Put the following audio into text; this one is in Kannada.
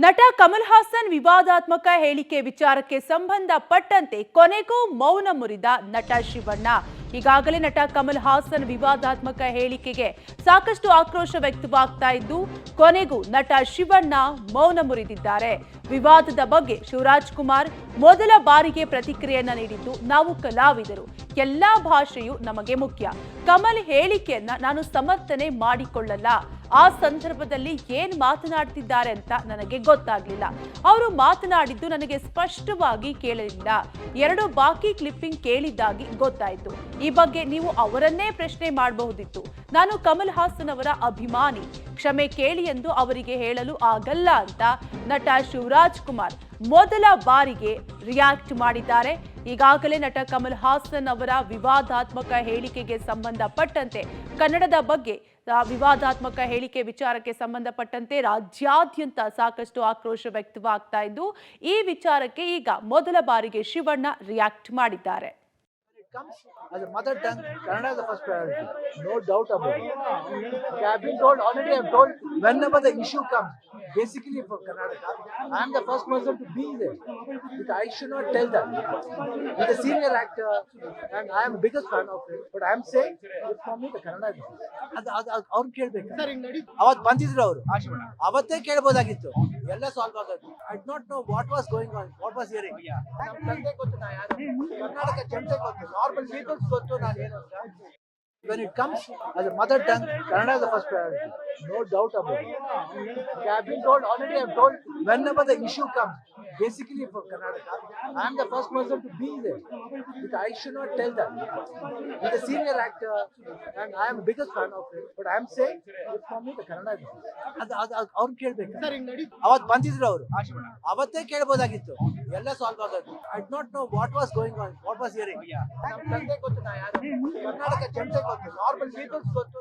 ನಟ ಕಮಲ್ ಹಾಸನ್ ವಿವಾದಾತ್ಮಕ ಹೇಳಿಕೆ ವಿಚಾರಕ್ಕೆ ಸಂಬಂಧಪಟ್ಟಂತೆ ಕೊನೆಗೂ ಮೌನ ಮುರಿದ ನಟ ಶಿವಣ್ಣ. ಈಗಾಗಲೇ ನಟ ಕಮಲ್ ಹಾಸನ್ ವಿವಾದಾತ್ಮಕ ಹೇಳಿಕೆಗೆ ಸಾಕಷ್ಟು ಆಕ್ರೋಶ ವ್ಯಕ್ತವಾಗ್ತಾ ಇದ್ದು ಕೊನೆಗೂ ನಟ ಶಿವಣ್ಣ ಮೌನ ಮುರಿದಿದ್ದಾರೆ. ವಿವಾದದ ಬಗ್ಗೆ ಶಿವರಾಜ್ ಕುಮಾರ್ ಮೊದಲ ಬಾರಿಗೆ ಪ್ರತಿಕ್ರಿಯೆಯನ್ನ ನೀಡಿದ್ದು, ನಾವು ಕಲಾವಿದರು, ಎಲ್ಲಾ ಭಾಷೆಯು ನಮಗೆ ಮುಖ್ಯ. ಕಮಲ್ ಹೇಳಿಕೆಯನ್ನ ನಾನು ಸಮರ್ಥನೆ ಮಾಡಿಕೊಳ್ಳಲ್ಲ. ಆ ಸಂದರ್ಭದಲ್ಲಿ ಏನ್ ಮಾತನಾಡ್ತಿದ್ದಾರೆ ಅಂತ ನನಗೆ ಗೊತ್ತಾಗ್ಲಿಲ್ಲ. ಅವರು ಮಾತನಾಡಿದ್ದು ನನಗೆ ಸ್ಪಷ್ಟವಾಗಿ ಕೇಳಲಿಲ್ಲ. 2 ಬಾಕಿ ಕ್ಲಿಪ್ಪಿಂಗ್ ಕೇಳಿದ್ದಾಗಿ ಗೊತ್ತಾಯಿತು. ಈ ಬಗ್ಗೆ ನೀವು ಅವರನ್ನೇ ಪ್ರಶ್ನೆ ಮಾಡಬಹುದಿತ್ತು. ನಾನು ಕಮಲ್ ಹಾಸನ್ ಅವರ ಅಭಿಮಾನಿ, ಕ್ಷಮೆ ಕೇಳಿ ಎಂದು ಅವರಿಗೆ ಹೇಳಲು ಆಗಲ್ಲ ಅಂತ ನಟ ಶಿವರಾಜ್ ಕುಮಾರ್ ಮೊದಲ ಬಾರಿಗೆ ರಿಯಾಕ್ಟ್ ಮಾಡಿದ್ದಾರೆ. ಈಗಾಗಲೇ ನಟ ಕಮಲ್ ಹಾಸನ್ ಅವರ ವಿವಾದಾತ್ಮಕ ಹೇಳಿಕೆಗೆ ಸಂಬಂಧಪಟ್ಟಂತೆ ಕನ್ನಡದ ಬಗ್ಗೆ ವಿವಾದಾತ್ಮಕ ಹೇಳಿಕೆ ವಿಚಾರಕ್ಕೆ ಸಂಬಂಧಪಟ್ಟಂತೆ ರಾಜ್ಯಾದ್ಯಂತ ಸಾಕಷ್ಟು ಆಕ್ರೋಶ ವ್ಯಕ್ತವಾಗ್ತಾ ಇದ್ದು, ಈ ವಿಚಾರಕ್ಕೆ ಈಗ ಮೊದಲ ಬಾರಿಗೆ ಶಿವಣ್ಣ ರಿಯಾಕ್ಟ್ ಮಾಡಿದ್ದಾರೆ. Comes as a mother tongue, Kannada is the first priority, no doubt about it. Okay, I've been told already. I'm told whenever the issue comes, basically for Karnataka, I am the first person to be there. Because I should not tell that. He's a senior actor, and I am the biggest fan of him. But I am saying, it's for me the Kannada. ಅವ್ರು ಕೇಳ್ಬೇಕು. ಅವತ್ತು ಬಂದಿದ್ರು ಅವರು, ಅವತ್ತೇ ಕೇಳ್ಬೋದಾಗಿತ್ತು, ಎಲ್ಲ ಸಾಲ್ವ್ ಆಗೋದು. ಐ ಡ್ not know what was going on, what was hearing. ನಮ್ಮ ತಂದೆ ಗೊತ್ತು, ನಾ ಯಾರು, ಕರ್ನಾಟಕ ಜನತೆ ಗೊತ್ತು, ನಾರ್ಮಲ್ ಪೀಪಲ್ಸ್ ಗೊತ್ತು ನಾನು ಏನು ಅಂತ. When it comes as a mother tongue, Kannada is the first priority, no doubt about it. Okay, I've been told already. I'm told whenever the issue comes, basically for Karnataka, I am the first person to be there. Because I should not tell that. He's a senior actor, and I am the biggest fan of him. But I am saying, it's for me the Kannada. ಅವ್ರು ಕೇಳ್ಬೇಕು. ಅವತ್ತು ಬಂದಿದ್ರು ಅವರು, ಅವತ್ತೇ ಕೇಳ್ಬೋದಾಗಿತ್ತು, ಎಲ್ಲ ಸಾಲ್ವ್ ಆಗೋದು. ಐ ಡ್ not know what was going on, what was hearing. ನಮ್ಮ ತಂದೆ ಗೊತ್ತು, ನಾ ಯಾರು, ಕರ್ನಾಟಕ ಜನತೆ ಗೊತ್ತು, ನಾರ್ಮಲ್ ಪೀಪಲ್ಸ್ ಗೊತ್ತು.